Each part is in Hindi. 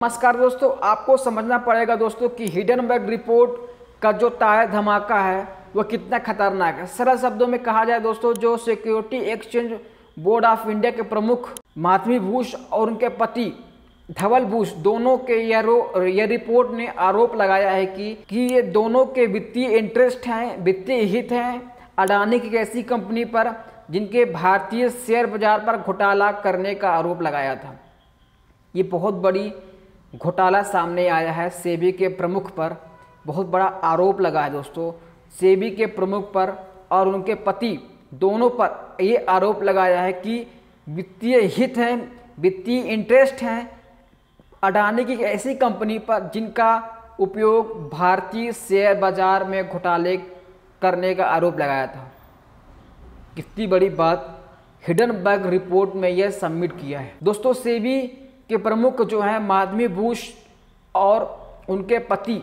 नमस्कार दोस्तों, आपको समझना पड़ेगा दोस्तों कि हिडनबर्ग रिपोर्ट का जो टायर धमाका है वह कितना खतरनाक है। सरल शब्दों में कहा जाए दोस्तों, जो security exchange board of India के प्रमुख माधवी बुश और उनके पति धवल बुश दोनों के यह रिपोर्ट ने आरोप लगाया है कि ये दोनों के वित्तीय इंटरेस्ट हैं, वित्तीय हित हैं अडानी की ऐसी कंपनी पर जिनके भारतीय शेयर बाजार पर घोटाला करने का आरोप लगाया था। ये बहुत बड़ी घोटाला सामने आया है। सेबी के प्रमुख पर बहुत बड़ा आरोप लगा है दोस्तों। सेबी के प्रमुख पर और उनके पति दोनों पर ये आरोप लगाया है कि वित्तीय हित हैं, वित्तीय इंटरेस्ट हैं अडानी की ऐसी कंपनी पर जिनका उपयोग भारतीय शेयर बाजार में घोटाले करने का आरोप लगाया था। कितनी बड़ी बात हिडनबर्ग रिपोर्ट में यह सबमिट किया है दोस्तों। सेबी के प्रमुख जो हैं माधवी बुश और उनके पति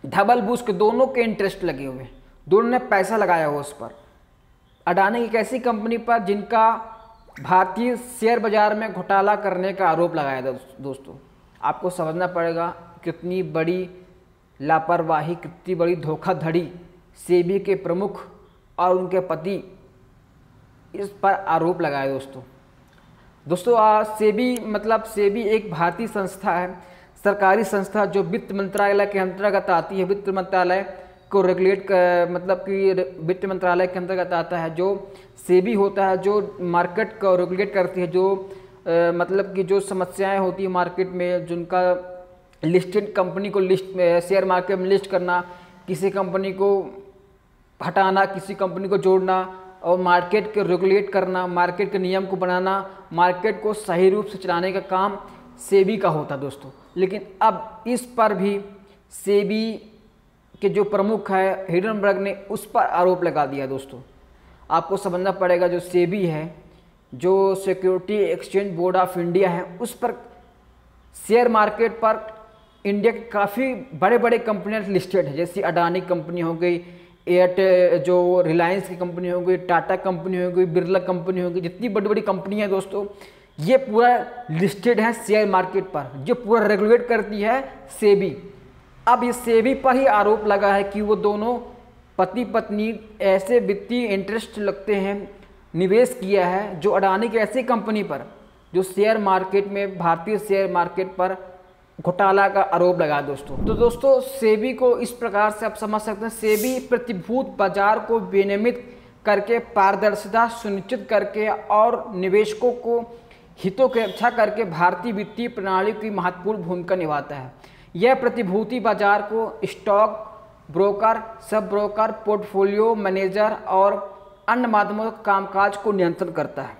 धवल बुश के दोनों के इंटरेस्ट लगे हुए हैं, दोनों ने पैसा लगाया हुआ उस पर अडानी की एक ऐसी कंपनी पर जिनका भारतीय शेयर बाजार में घोटाला करने का आरोप लगाया था दोस्तों। आपको समझना पड़ेगा कितनी बड़ी लापरवाही, कितनी बड़ी धोखाधड़ी सेबी के प्रमुख और उनके पति इस पर आरोप लगाए दोस्तों। सेबी एक भारतीय संस्था है, सरकारी संस्था जो वित्त मंत्रालय के अंतर्गत आती है। वित्त मंत्रालय को रेगुलेट वित्त मंत्रालय के अंतर्गत आता है। जो सेबी होता है जो मार्केट को रेगुलेट करती है, जो समस्याएं होती है मार्केट में, जिनका लिस्टेड कंपनी को शेयर मार्केट में लिस्ट करना, किसी कंपनी को हटाना, किसी कंपनी को जोड़ना और मार्केट को रेगुलेट करना, मार्केट के नियम को बनाना, मार्केट को सही रूप से चलाने का काम सेबी का होता दोस्तों। लेकिन अब इस पर भी सेबी के जो प्रमुख है हिडनबर्ग ने उस पर आरोप लगा दिया दोस्तों। आपको समझना पड़ेगा जो सेबी है, जो security exchange board of India है, उस पर शेयर मार्केट पर इंडिया के काफ़ी बड़े बड़े कंपनियाँ लिस्टेड है, जैसे अडानी कंपनी हो गई, एयरटेल जो रिलायंस की कंपनी हो गई, टाटा कंपनी हो गई, बिरला कंपनी हो गई, जितनी बड़ी बड़ी कंपनियां हैं दोस्तों ये पूरा लिस्टेड है शेयर मार्केट पर, जो पूरा रेगुलेट करती है सेबी। अब ये सेबी पर ही आरोप लगा है कि वो दोनों पति पत्नी ऐसे वित्तीय इंटरेस्ट लगते हैं, निवेश किया है जो अडानी की ऐसी कंपनी पर जो शेयर मार्केट में, भारतीय शेयर मार्केट पर घोटाला का आरोप लगा दोस्तों। तो दोस्तों सेबी को इस प्रकार से आप समझ सकते हैं, सेबी प्रतिभूति बाजार को विनियमित करके, पारदर्शिता सुनिश्चित करके और निवेशकों को हितों की रक्षा करके भारतीय वित्तीय प्रणाली की महत्वपूर्ण भूमिका निभाता है। यह प्रतिभूति बाजार को stock broker, sub broker, portfolio manager और अन्य माध्यमों के कामकाज को नियंत्रण करता है।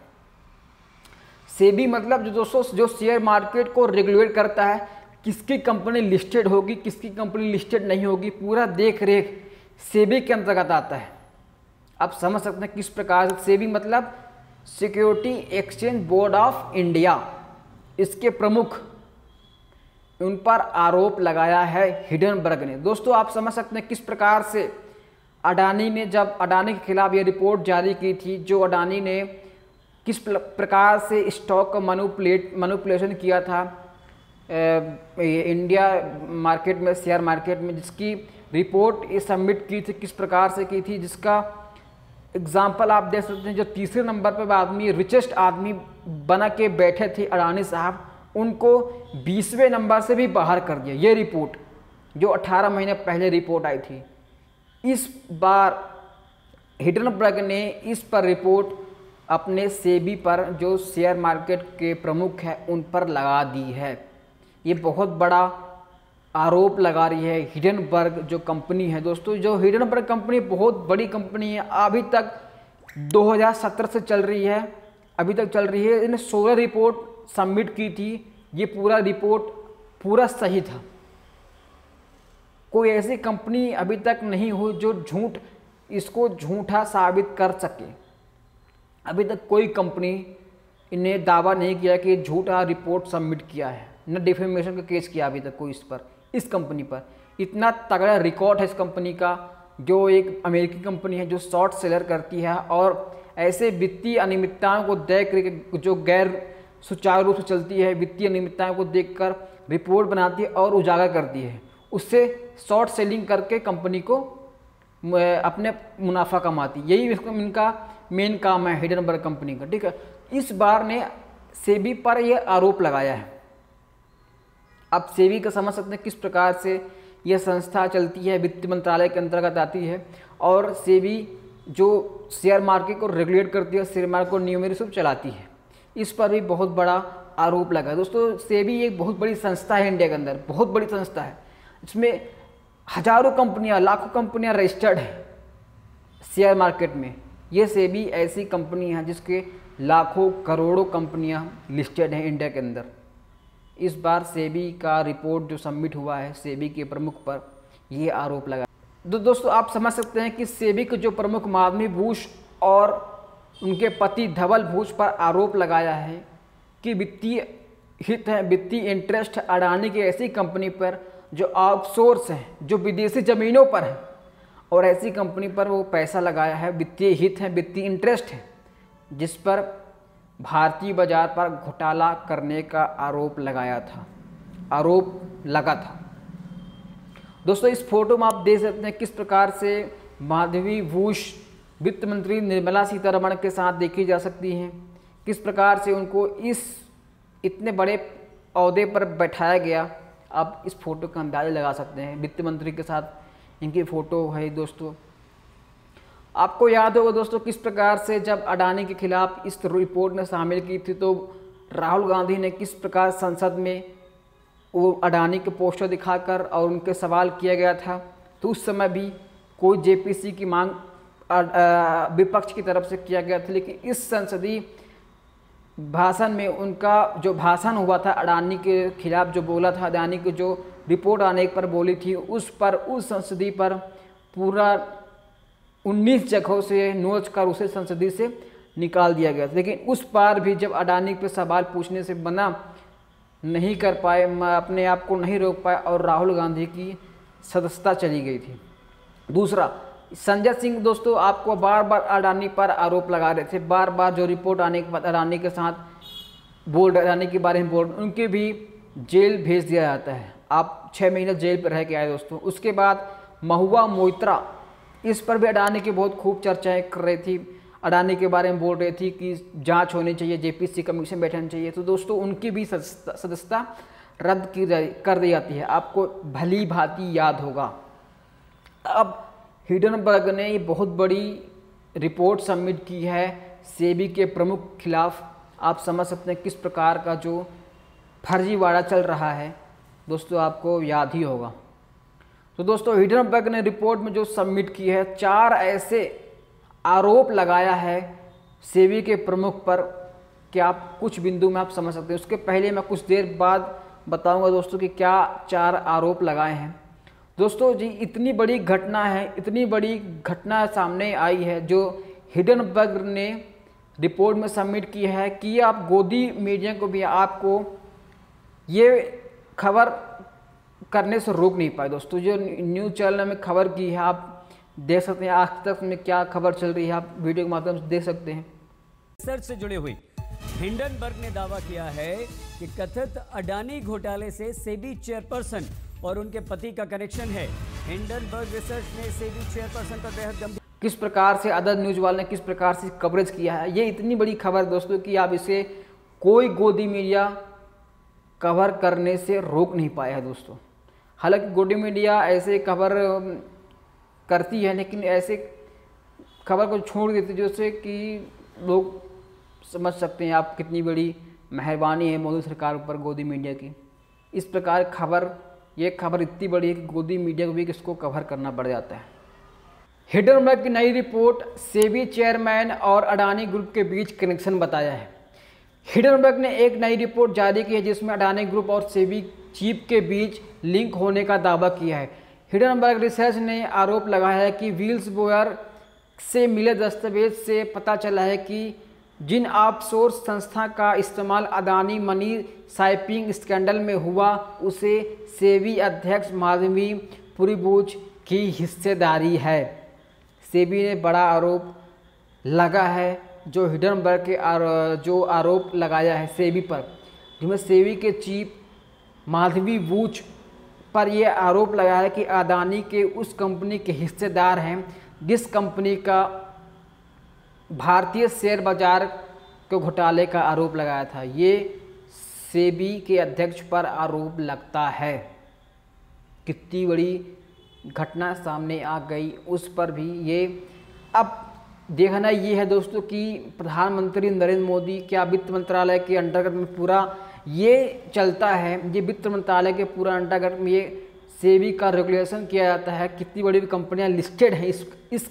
सेबी मतलब जो दोस्तों जो शेयर मार्केट को रेगुलेट करता है, किसकी कंपनी लिस्टेड होगी, किसकी कंपनी लिस्टेड नहीं होगी, पूरा देख रेख सेबी के अंतर्गत आता है। आप समझ सकते हैं किस प्रकार से सेबी मतलब security exchange board of India, इसके प्रमुख उन पर आरोप लगाया है हिडनबर्ग ने। दोस्तों आप समझ सकते हैं किस प्रकार से अडानी ने, जब अडानी के खिलाफ ये रिपोर्ट जारी की थी, जो अडानी ने किस प्रकार से स्टॉक का मैनिपुलेशन किया था इंडिया मार्केट में, शेयर मार्केट में, जिसकी रिपोर्ट ये सबमिट की थी, किस प्रकार से की थी, जिसका एग्जाम्पल आप देख सकते हैं। जो तीसरे नंबर पर आदमी, रिचेस्ट आदमी बना के बैठे थे अडानी साहब, उनको 20वें नंबर से भी बाहर कर दिया। ये रिपोर्ट जो 18 महीने पहले रिपोर्ट आई थी, इस बार हिडनबर्ग ने इस पर रिपोर्ट अपने सेबी पर, जो शेयर मार्केट के प्रमुख हैं, उन पर लगा दी है। ये बहुत बड़ा आरोप लगा रही है हिडनबर्ग जो कंपनी है दोस्तों। जो हिडनबर्ग कंपनी बहुत बड़ी कंपनी है, अभी तक 2017 से चल रही है, अभी तक चल रही है। इन्हें 16 रिपोर्ट सबमिट की थी। ये पूरा रिपोर्ट पूरा सही था। कोई ऐसी कंपनी अभी तक नहीं हुई जो इसको झूठा साबित कर सके। अभी तक कोई कंपनी इन्हें दावा नहीं किया कि झूठा रिपोर्ट सबमिट किया है, न डिफेमेशन का केस किया अभी तक कोई इस कंपनी पर। इतना तगड़ा रिकॉर्ड है इस कंपनी का, जो एक अमेरिकी कंपनी है जो शॉर्ट सेलर करती है और ऐसे वित्तीय अनियमितताओं को देख जो गैर सुचारू रूप से चलती है, वित्तीय अनियमितताओं को देखकर रिपोर्ट बनाती है और उजागर करती है, उससे शॉर्ट सेलिंग करके कंपनी को अपने मुनाफा कमाती है। यही इनका मेन काम है हिडनबर्ग कंपनी का, ठीक है। इस बार ने सेबी पर यह आरोप लगाया है। अब सेबी का समझ सकते हैं किस प्रकार से यह संस्था चलती है, वित्त मंत्रालय के अंतर्गत आती है, और सेबी जो शेयर मार्केट को रेगुलेट करती है, शेयर मार्केट को नियमित रूप से चलाती है, इस पर भी बहुत बड़ा आरोप लगा है। दोस्तों सेबी एक बहुत बड़ी संस्था है इंडिया के अंदर, बहुत बड़ी संस्था है। इसमें हजारों कंपनियां, लाखों कंपनियां रजिस्टर्ड हैं शेयर मार्केट में। ये सेबी ऐसी कंपनी है जिसके लाखों करोड़ों कंपनियां लिस्टेड हैं इंडिया के अंदर। इस बार सेबी का रिपोर्ट जो सबमिट हुआ है सेबी के प्रमुख पर ये आरोप लगा। दोस्तों आप समझ सकते हैं कि सेबी के जो प्रमुख माधवी बुश और उनके पति धवल बुश पर आरोप लगाया है कि वित्तीय हित है, वित्तीय इंटरेस्ट अडानी की ऐसी कंपनी पर जो आउटसोर्स है, जो विदेशी ज़मीनों पर है, और ऐसी कंपनी पर वो पैसा लगाया है, वित्तीय हित है, वित्तीय इंटरेस्ट है, जिस पर भारतीय बाजार पर घोटाला करने का आरोप लगा था। दोस्तों इस फोटो में आप देख सकते हैं किस प्रकार से माधवी बुश वित्त मंत्री निर्मला सीतारमण के साथ देखी जा सकती हैं, किस प्रकार से उनको इस इतने बड़े ओहदे पर बैठाया गया। आप इस फोटो का अंदाज़ा लगा सकते हैं, वित्त मंत्री के साथ इनकी फ़ोटो है। दोस्तों आपको याद होगा दोस्तों किस प्रकार से जब अडानी के खिलाफ इस रिपोर्ट में शामिल की थी तो राहुल गांधी ने किस प्रकार संसद में वो अडानी के पोस्टर दिखाकर और उनके सवाल किया गया था। तो उस समय भी कोई जेपीसी की मांग विपक्ष की तरफ से किया गया था, लेकिन इस संसदीय भाषण में उनका जो भाषण हुआ था अडानी के खिलाफ, जो बोला था, अडानी की जो रिपोर्ट आने पर बोली थी, उस संसदीय पर पूरा 19 जगहों से नोच कर उसे संसदीय से निकाल दिया गया था। लेकिन उस पार भी जब अडानी पे सवाल पूछने से मना नहीं कर पाए, अपने आप को नहीं रोक पाए और राहुल गांधी की सदस्यता चली गई थी। दूसरा संजय सिंह दोस्तों आपको बार बार अडानी पर आरोप लगा रहे थे, बार बार जो रिपोर्ट आने के बाद अडानी के साथ अडानी के बारे में बोल, उनके भी जेल भेज दिया जाता है। आप 6 महीने जेल पर रह के आए दोस्तों। उसके बाद महुआ मोइत्रा, इस पर भी अडानी की बहुत खूब चर्चाएं कर रही थी, अडानी के बारे में बोल रही थी कि जांच होनी चाहिए, जेपीसी कमीशन बैठना चाहिए। तो दोस्तों उनकी भी सदस्यता रद्द कर दी जाती है, आपको भली भांति याद होगा। अब हिडनबर्ग ने ये बहुत बड़ी रिपोर्ट सबमिट की है सेबी के प्रमुख खिलाफ। आप समझ सकते हैं किस प्रकार का जो फर्जीवाड़ा चल रहा है, दोस्तों आपको याद ही होगा। तो दोस्तों हिडनबर्ग ने रिपोर्ट में जो सबमिट की है 4 ऐसे आरोप लगाया है सेबी के प्रमुख पर कि आप कुछ बिंदु में आप समझ सकते हैं। उसके पहले मैं कुछ देर बाद बताऊंगा दोस्तों कि क्या 4 आरोप लगाए हैं। दोस्तों जी इतनी बड़ी घटना है, इतनी बड़ी घटना सामने आई है जो हिडनबर्ग ने रिपोर्ट में सबमिट की है कि आप गोदी मीडिया को भी आपको ये खबर करने से रोक नहीं पाए। दोस्तों जो न्यूज़ चैनल में खबर की है आप देख सकते हैं, आज तक में क्या खबर चल रही है आप वीडियो के माध्यम से देख सकते हैं। रिसर्च से जुड़े हुए हिंडनबर्ग ने दावा किया है कि कथित अडानी घोटाले से सेबी चेयरपर्सन और उनके पति का कनेक्शन है। हिंडनबर्ग रिसर्च ने सेबी चेयरपर्सन पर बेहद गंभीर किस प्रकार से अदर न्यूज वाले ने किस प्रकार से कवरेज किया है। ये इतनी बड़ी खबर दोस्तों कि आप इसे कोई गोदी मीडिया कवर करने से रोक नहीं पाया है दोस्तों। हालांकि गोदी मीडिया ऐसे खबर करती है लेकिन ऐसे खबर को छोड़ देती है जिससे कि लोग समझ सकते हैं आप कितनी बड़ी मेहरबानी है मोदी सरकार पर गोदी मीडिया की। इस प्रकार ये खबर इतनी बड़ी है कि गोदी मीडिया को भी इसको कवर करना पड़ जाता है। हिडनबर्ग की नई रिपोर्ट सेबी चेयरमैन और अडानी ग्रुप के बीच कनेक्शन बताया है। हिडनबर्ग ने एक नई रिपोर्ट जारी की है जिसमें अडानी ग्रुप और सेबी चीफ के बीच लिंक होने का दावा किया है। हिडनबर्ग रिसर्च ने आरोप लगाया है कि विल्स बोयर से मिले दस्तावेज से पता चला है कि जिन ऑफशोर संस्था का इस्तेमाल अडानी मनी साइपिंग स्कैंडल में हुआ उसे सेबी अध्यक्ष माधवी पुरीबुच की हिस्सेदारी है। सेबी ने बड़ा आरोप लगा है जो हिडनबर्ग के जो आरोप लगाया है सेबी पर, जिसमें सेबी के चीफ माधवी बूच पर यह आरोप लगाया है कि अडानी के उस कंपनी के हिस्सेदार हैं जिस कंपनी का भारतीय शेयर बाजार के घोटाले का आरोप लगाया था। ये सेबी के अध्यक्ष पर आरोप लगता है। कितनी बड़ी घटना सामने आ गई उस पर भी ये। अब देखना ये है दोस्तों कि प्रधानमंत्री नरेंद्र मोदी क्या वित्त मंत्रालय के अंतर्गत में पूरा ये चलता है, ये वित्त मंत्रालय के पूरा अंतर्गत में ये सेबी का रेगुलेशन किया जाता है। कितनी बड़ी कंपनियां लिस्टेड हैं इस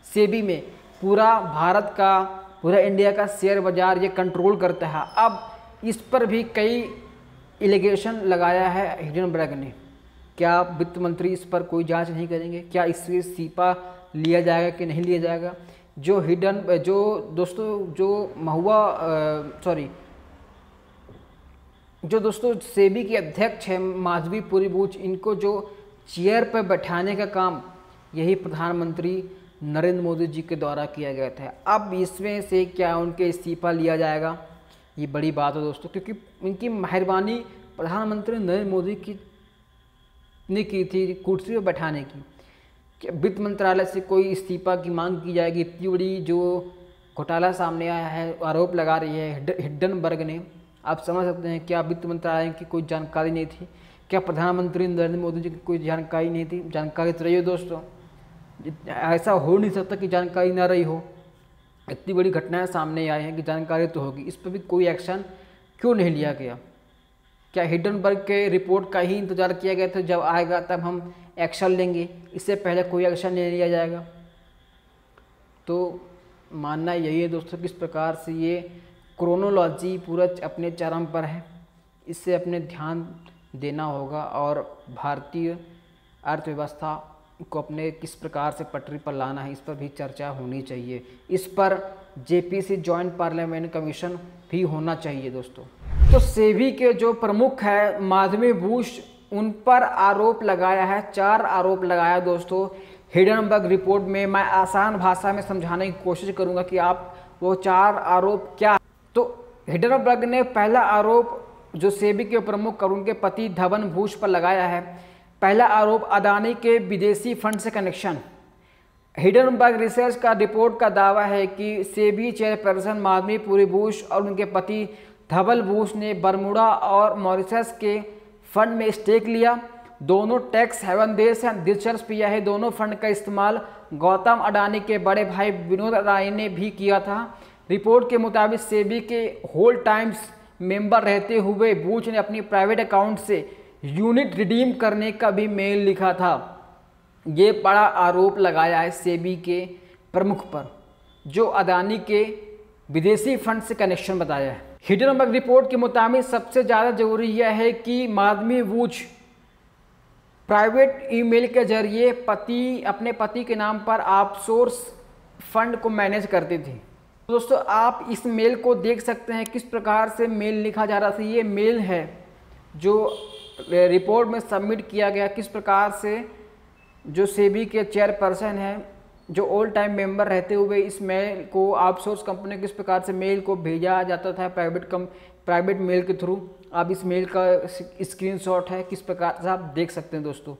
सेबी में, पूरा भारत का, पूरा इंडिया का शेयर बाजार ये कंट्रोल करता है। अब इस पर भी कई एलिगेशन लगाया है हिडनबर्ग ने। क्या वित्त मंत्री इस पर कोई जांच नहीं करेंगे? क्या इससे इस्तीफा लिया जाएगा कि नहीं लिया जाएगा? जो दोस्तों सेबी के अध्यक्ष हैं माधवी बूच, इनको जो चेयर पर बैठाने का काम यही प्रधानमंत्री नरेंद्र मोदी जी के द्वारा किया गया था। अब इसमें से क्या उनके इस्तीफा लिया जाएगा, ये बड़ी बात है दोस्तों, क्योंकि इनकी मेहरबानी प्रधानमंत्री नरेंद्र मोदी ने की थी कुर्सी पर बैठाने की। वित्त मंत्रालय से कोई इस्तीफा की मांग की जाएगी? इतनी बड़ी जो घोटाला सामने आया है, आरोप लगा रही है हिडनबर्ग ने, आप समझ सकते हैं क्या वित्त मंत्रालय की कोई जानकारी नहीं थी? क्या प्रधानमंत्री नरेंद्र मोदी जी की कोई जानकारी नहीं थी? जानकारी तो रही हो दोस्तों, ऐसा हो नहीं सकता कि जानकारी ना रही हो। इतनी बड़ी घटनाएं सामने आई हैं कि जानकारी तो होगी। इस पर भी कोई एक्शन क्यों नहीं लिया गया? क्या हिडनबर्ग के रिपोर्ट का ही इंतजार किया गया था, जब आएगा तब हम एक्शन लेंगे, इससे पहले कोई एक्शन नहीं लिया जाएगा? तो मानना यही है दोस्तों किस प्रकार से ये क्रोनोलॉजी पूरा अपने चरम पर है, इससे अपने ध्यान देना होगा और भारतीय अर्थव्यवस्था को अपने किस प्रकार से पटरी पर लाना है, इस पर भी चर्चा होनी चाहिए। इस पर जेपीसी जॉइंट पार्लियामेंट कमीशन भी होना चाहिए दोस्तों। तो सेबी के जो प्रमुख है माधवी बूच, उन पर आरोप लगाया है, 4 आरोप लगाया दोस्तों हिडनबर्ग रिपोर्ट में। मैं आसान भाषा में समझाने की कोशिश करूंगा कि आप वो 4 आरोप क्या। तो हिडनबर्ग ने पहला आरोप जो सेबी के प्रमुख और उनके पति धवन बूच पर लगाया है। पहला आरोप अडानी के विदेशी फंड से कनेक्शन। हिडनबर्ग रिसर्च का रिपोर्ट का दावा है कि सेबी चेयरपर्सन माधवी बूच और उनके पति धवल बूच ने बरमूडा और मॉरिशस के फंड में स्टेक लिया। दोनों टैक्स हेवन देश हैं। दिलचस्प यह है दोनों फंड का इस्तेमाल गौतम अडानी के बड़े भाई विनोद अडानी ने भी किया था। रिपोर्ट के मुताबिक सेबी के होल टाइम्स मेंबर रहते हुए बूच ने अपनी प्राइवेट अकाउंट से यूनिट रिडीम करने का भी मेल लिखा था। ये बड़ा आरोप लगाया है सेबी के प्रमुख पर, जो अडानी के विदेशी फंड से कनेक्शन बताया है। हिडनबर्ग रिपोर्ट के मुताबिक सबसे ज़्यादा जरूरी यह है कि माधवी बूच प्राइवेट ईमेल के जरिए अपने पति के नाम पर ऑफशोर फंड को मैनेज करती थी। दोस्तों आप इस मेल को देख सकते हैं किस प्रकार से मेल लिखा जा रहा था। ये मेल है जो रिपोर्ट में सबमिट किया गया, किस प्रकार से जो सेबी के चेयरपर्सन हैं जो ऑल टाइम मेंबर रहते हुए इस मेल को आउटसोर्स कंपनी किस प्रकार से मेल को भेजा जाता था प्राइवेट मेल के थ्रू। आप इस मेल का स्क्रीनशॉट है, किस प्रकार से आप देख सकते हैं दोस्तों,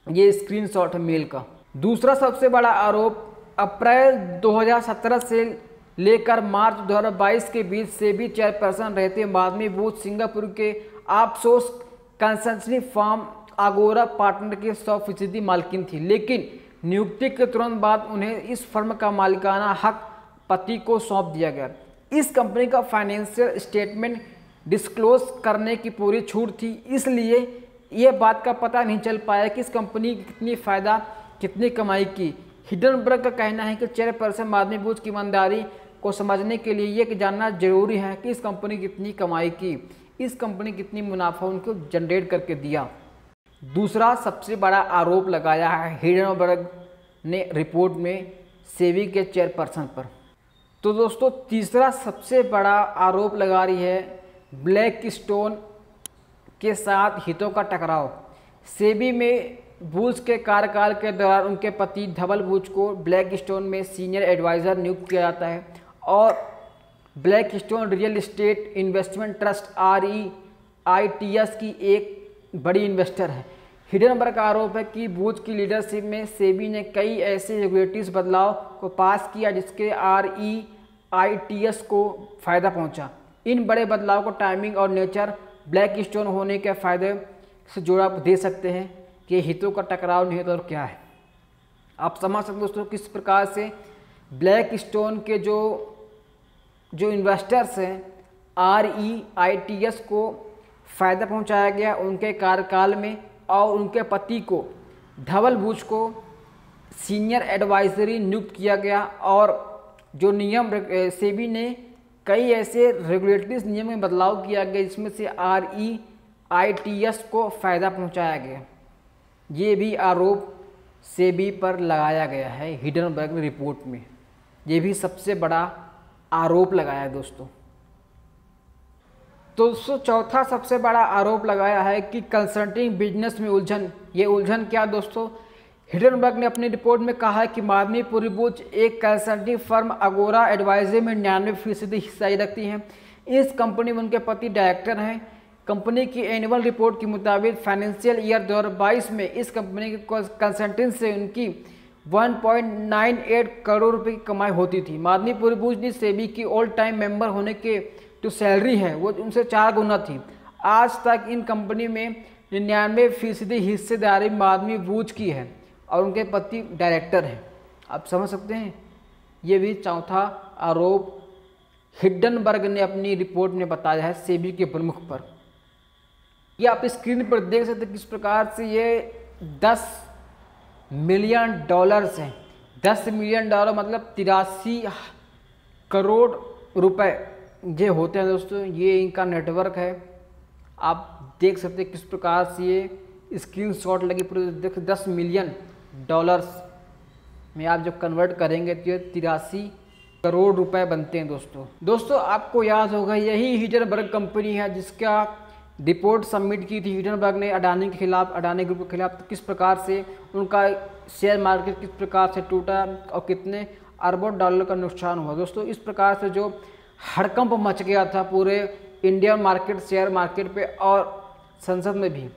ये स्क्रीनशॉट है मेल का। दूसरा सबसे बड़ा आरोप अप्रैल 2017 से लेकर मार्च 2022 के बीच सेबी चेयरपर्सन रहते माधवी बूच सिंगापुर के आउटसोर्स कंसल्टेंसी फर्म आगोरा पार्टनर के 100% मालकिन थी, लेकिन नियुक्ति के तुरंत बाद उन्हें इस फर्म का मालिकाना हक पति को सौंप दिया गया। इस कंपनी का फाइनेंशियल स्टेटमेंट डिस्क्लोज करने की पूरी छूट थी, इसलिए यह बात का पता नहीं चल पाया कि इस कंपनी कितनी फ़ायदा कितनी कमाई की। हिडनबर्ग का कहना है कि चेयरपर्सन माधवी बूच की ईमानदारी को समझने के लिए ये जानना जरूरी है कि इस कंपनी कितनी कमाई की, इस कंपनी कितनी मुनाफा उनको जनरेट करके दिया। दूसरा सबसे बड़ा आरोप लगाया है हिडनबर्ग ने रिपोर्ट में सेबी के चेयरपर्सन पर। तो दोस्तों तीसरा सबसे बड़ा आरोप लगा रही है ब्लैक स्टोन के साथ हितों का टकराव। सेबी में बूच के कार्यकाल के दौरान उनके पति धवल बूच को ब्लैक स्टोन में सीनियर एडवाइज़र नियुक्त किया जाता है और black stone real estate investment trust ITS की एक बड़ी इन्वेस्टर है। हिडनबर्ग का आरोप है कि बूच की लीडरशिप में सेबी ने कई ऐसे रेगुलेटरी बदलाव को पास किया जिसके REITs को फ़ायदा पहुंचा। इन बड़े बदलाव को टाइमिंग और नेचर ब्लैकस्टोन होने के फ़ायदे से जोड़ा दे सकते हैं कि हितों का टकराव नहीं होता और क्या है। आप समझ सकते दोस्तों किस प्रकार से ब्लैकस्टोन के जो इन्वेस्टर्स हैं REITs को फ़ायदा पहुंचाया गया उनके कार्यकाल में, और उनके पति को धवल बूच को सीनियर एडवाइजरी नियुक्त किया गया। और जो नियम सेबी ने कई ऐसे रेगुलेटरी नियम में बदलाव किया गया जिसमें से REITs को फ़ायदा पहुंचाया गया। ये भी आरोप सेबी पर लगाया गया है हिडनबर्ग रिपोर्ट में। ये भी सबसे बड़ा आरोप लगाया है दोस्तों। चौथा सबसे बड़ा आरोप लगाया है कि कंसल्टिंग बिजनेस में उलझन। ये उलझन क्या दोस्तों? हिडनबर्ग ने अपनी रिपोर्ट में कहा है कि माधवी पूरी बूच एक कंसल्टिंग फर्म अगोरा एडवाइजरी में 99% हिस्सा रखती हैं। इस कंपनी में उनके पति डायरेक्टर हैं। कंपनी की एनुअल रिपोर्ट के मुताबिक फाइनेंशियल ईयर 2022 में इस कंपनी के कंसल्टेंट से उनकी 1.98 करोड़ रुपए की कमाई होती थी। माधवी पूरी बूच ने सेबी की ऑल टाइम मेंबर होने के जो सैलरी है वो उनसे 4 गुना थी। आज तक इन कंपनी में 99% हिस्सेदारी माधवी बूच की है और उनके पति डायरेक्टर हैं। आप समझ सकते हैं। ये भी चौथा आरोप हिडनबर्ग ने अपनी रिपोर्ट में बताया है सेबी के प्रमुख पर। ये आप स्क्रीन पर देख सकते हैं किस प्रकार से ये $10 मिलियन हैं। $10 मिलियन मतलब 83 करोड़ रुपए ये होते हैं दोस्तों। ये इनका नेटवर्क है। आप देख सकते हैं किस प्रकार से ये स्क्रीनशॉट लगी पूरे देख। $10 मिलियन में आप जब कन्वर्ट करेंगे तो ये 83 करोड़ रुपए बनते हैं दोस्तों। आपको याद होगा यही हिडनबर्ग कंपनी है जिसका रिपोर्ट सबमिट की थी हिडनबर्ग ने अडानी के खिलाफ, अडानी ग्रुप के खिलाफ। तो किस प्रकार से उनका शेयर मार्केट किस प्रकार से टूटा और कितने अरबों डॉलर का नुकसान हुआ दोस्तों। इस प्रकार से जो हड़कंप मच गया था पूरे इंडियन मार्केट, शेयर मार्केट पे और संसद में भी।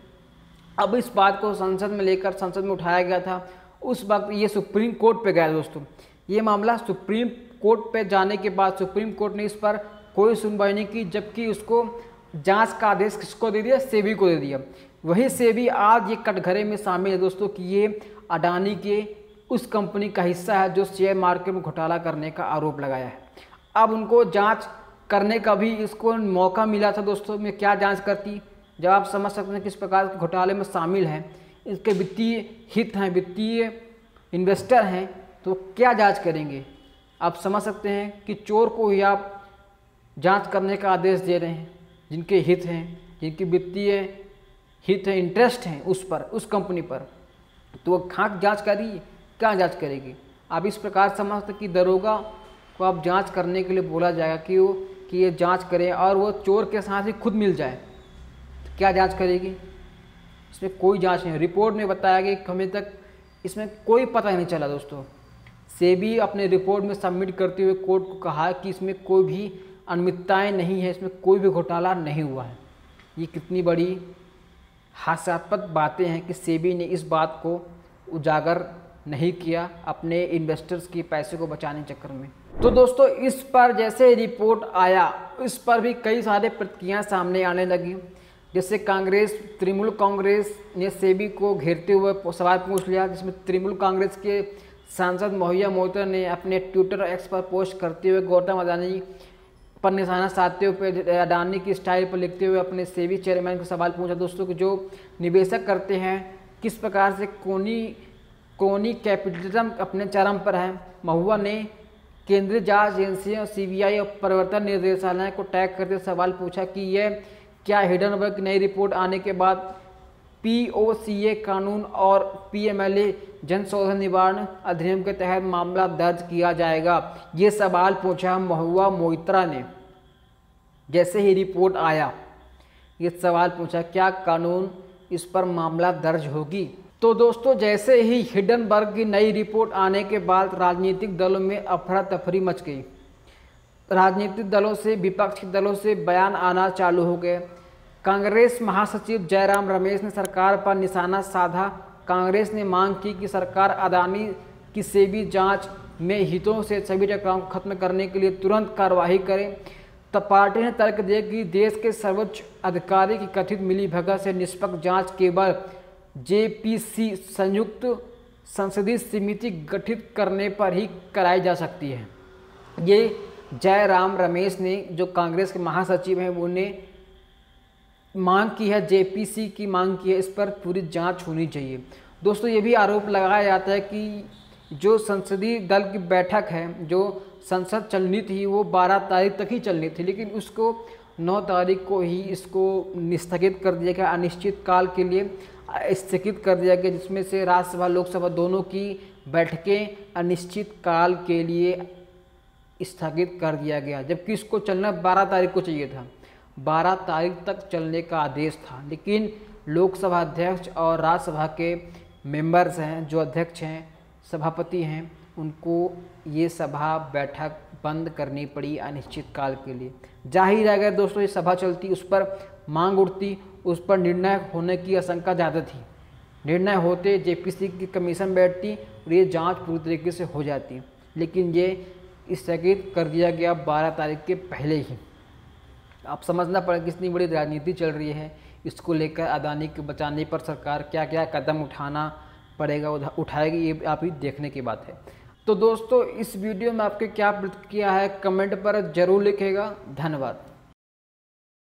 अब इस बात को संसद में लेकर संसद में उठाया गया था। उस वक्त ये सुप्रीम कोर्ट पे गया दोस्तों। ये मामला सुप्रीम कोर्ट पे जाने के बाद सुप्रीम कोर्ट ने इस पर कोई सुनवाई नहीं की, जबकि उसको जांच का आदेश किसको दे दिया? सेबी को दे दिया। वही सेबी आज ये कटघरे में शामिल है दोस्तों कि ये अडानी के उस कंपनी का हिस्सा है जो शेयर मार्केट में घोटाला करने का आरोप लगाया है। अब उनको जांच करने का भी इसको मौका मिला था दोस्तों। में क्या जांच करती? जब आप समझ सकते हैं किस प्रकार के घोटाले में शामिल हैं, इसके वित्तीय हित हैं, वित्तीय इन्वेस्टर हैं, तो क्या जांच करेंगे? आप समझ सकते हैं कि चोर को ही आप जांच करने का आदेश दे रहे हैं। जिनके हित हैं, जिनकी वित्तीय हित है, इंटरेस्ट हैं उस पर, उस कंपनी पर, तो वो खाक जांच करिए, क्या जांच करेगी? आप इस प्रकार समझते कि दरोगा को आप जांच करने के लिए बोला जाएगा कि ये जांच करें और वो चोर के साथ ही खुद मिल जाए, तो क्या जांच करेगी? इसमें कोई जांच नहीं। रिपोर्ट में बताया गया कि हमें तक इसमें कोई पता नहीं चला दोस्तों। सेबी अपने रिपोर्ट में सबमिट करते हुए कोर्ट को कहा कि इसमें कोई भी अनियमितताएं नहीं है, इसमें कोई भी घोटाला नहीं हुआ है। ये कितनी बड़ी हास्यास्पद बातें हैं कि सेबी ने इस बात को उजागर नहीं किया अपने इन्वेस्टर्स के पैसे को बचाने चक्कर में। तो दोस्तों इस पर जैसे रिपोर्ट आया, इस पर भी कई सारे प्रतिक्रियाएं सामने आने लगी। जैसे तृणमूल कांग्रेस ने सेबी को घेरते हुए सवाल पूछ लिया, जिसमें तृणमूल कांग्रेस के सांसद महुआ मोइत्रा ने अपने ट्विटर एक्स पर पोस्ट करते हुए गौतम अडानी पर निशाना साधते हुए अडानी की स्टाइल पर लिखते हुए अपने सेबी चेयरमैन को सवाल पूछा दोस्तों कि जो निवेशक करते हैं किस प्रकार से कोनी कैपिटलिज्म अपने चरम पर है। महुआ ने केंद्रीय जांच एजेंसियों सीबीआई और प्रवर्तन निदेशालय को टैग करते सवाल पूछा कि यह क्या हिडनबर्ग की नई रिपोर्ट आने के बाद पीओसीए कानून और पीएमएलए जनशोधन निवारण अधिनियम के तहत मामला दर्ज किया जाएगा। ये सवाल पूछा महुआ मोइत्रा ने। जैसे ही रिपोर्ट आया ये सवाल पूछा क्या कानून इस पर मामला दर्ज होगी। तो दोस्तों जैसे ही हिडनबर्ग की नई रिपोर्ट आने के बाद राजनीतिक दलों में अफरा तफरी मच गई। राजनीतिक दलों से, विपक्षी दलों से बयान आना चालू हो गए। कांग्रेस महासचिव जयराम रमेश ने सरकार पर निशाना साधा। कांग्रेस ने मांग की कि सरकार अडानी की सेबी जांच में हितों से सभी टकराव को खत्म करने के लिए तुरंत कार्रवाई करे। तब पार्टी ने तर्क दिया कि देश के सर्वोच्च अधिकारी की कथित मिलीभगत से निष्पक्ष जांच केवल जेपीसी संयुक्त संसदीय समिति गठित करने पर ही कराई जा सकती है। ये जयराम रमेश ने, जो कांग्रेस के महासचिव हैं, उन्हें मांग की है, जेपीसी की मांग की है, इस पर पूरी जांच होनी चाहिए। दोस्तों ये भी आरोप लगाया जाता है कि जो संसदीय दल की बैठक है, जो संसद चलनी थी, वो 12 तारीख तक ही चलनी थी, लेकिन उसको 9 तारीख को ही इसको स्थगित कर दिया गया, अनिश्चित काल के लिए स्थगित कर दिया गया, जिसमें से राज्यसभा लोकसभा दोनों की बैठकें अनिश्चित काल के लिए स्थगित कर दिया गया, जबकि इसको चलना 12 तारीख को चाहिए था। 12 तारीख तक चलने का आदेश था, लेकिन लोकसभा अध्यक्ष और राज्यसभा के मेंबर्स हैं, जो अध्यक्ष हैं, सभापति हैं, उनको ये सभा बैठक बंद करनी पड़ी अनिश्चित काल के लिए। जाहिर है अगर दोस्तों ये सभा चलती, उस पर मांग उठती, उस पर निर्णय होने की आशंका ज़्यादा थी। निर्णय होते, जेपीसी की कमीशन बैठती और ये जांच पूरी तरीके से हो जाती, लेकिन ये स्थगित कर दिया गया 12 तारीख के पहले ही। आप समझना पड़ेगा कितनी बड़ी राजनीति चल रही है, इसको लेकर अडानी को बचाने पर सरकार क्या क्या कदम उठाना पड़ेगा, उठाएगी, ये आप ही देखने की बात है। तो दोस्तों इस वीडियो में आपके क्या प्रतिक्रिया है, कमेंट पर ज़रूर लिखिएगा। धन्यवाद।